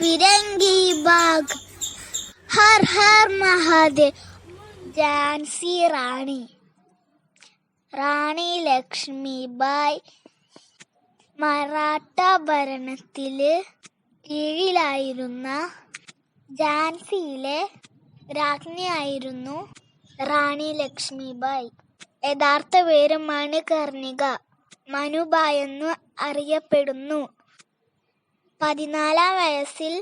ഫിരംഗി bag, Har Har Mahadev. Jhansi റാണി. റാണി ലക്ഷ്മിബായ് മറാഠ ഭരണത്തില് കീഴിലായിരുന്ന ഝാൻസിയിലെ രാജ്ഞിയായിരുന്നു റാണി ലക്ഷ്മിബായ്. യഥാർത്ഥ പേര് മണികർണിക. മനുബായ് എന്നു അറിയപ്പെടുന്നു. 14-ാം വയസ്സിൽ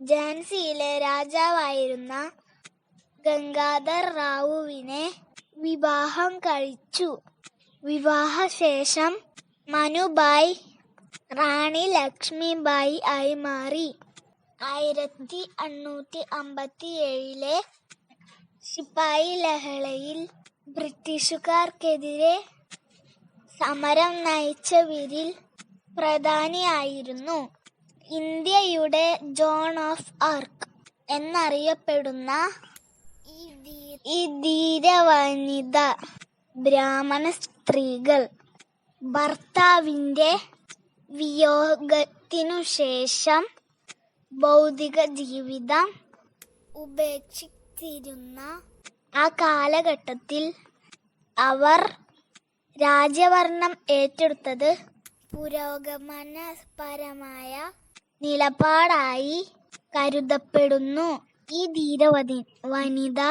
ഝാൻസിയിലെ രാജാവായിരുന്ന ഗംഗാധർ റാവുവിനെ വിവാഹം കഴിച്ചു. വിവാഹശേഷം മനുബായ് റാണി ലക്ഷ്മിബായി ആയി മാറി. 1857 ശിപ്പായി ലഹളയിൽ ബ്രിട്ടീഷുകാർക്കെതിരെ സമരം നയിച്ചവരിൽ പ്രധാനിയായിരുന്നു. ഇന്ത്യയുടെ ജോൺ ഓഫ് ആർക്ക് എന്നറിയപ്പെടുന്ന ഈ ധീരവനിത ബ്രാഹ്മണ സ്ത്രീകൾ ഭർത്താവിന്റെ വിയോഗത്തിനുശേഷം ഭൗതിക ജീവിതം ഉപേക്ഷിച്ചിരുന്ന ആ കാലഘട്ടത്തിൽ അവർ രാജഭരണം ഏറ്റെടുത്തത് പുരോഗമനപരമായ നിലപാടായി കരുതപ്പെടുന്നു. ഈ ധീരവനിത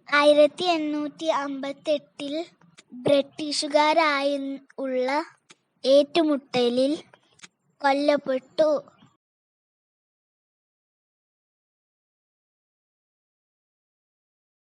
1858 ബ്രിട്ടീഷുകാരായുള്ള ഏറ്റുമുട്ടലിൽ കൊല്ലപ്പെട്ടു.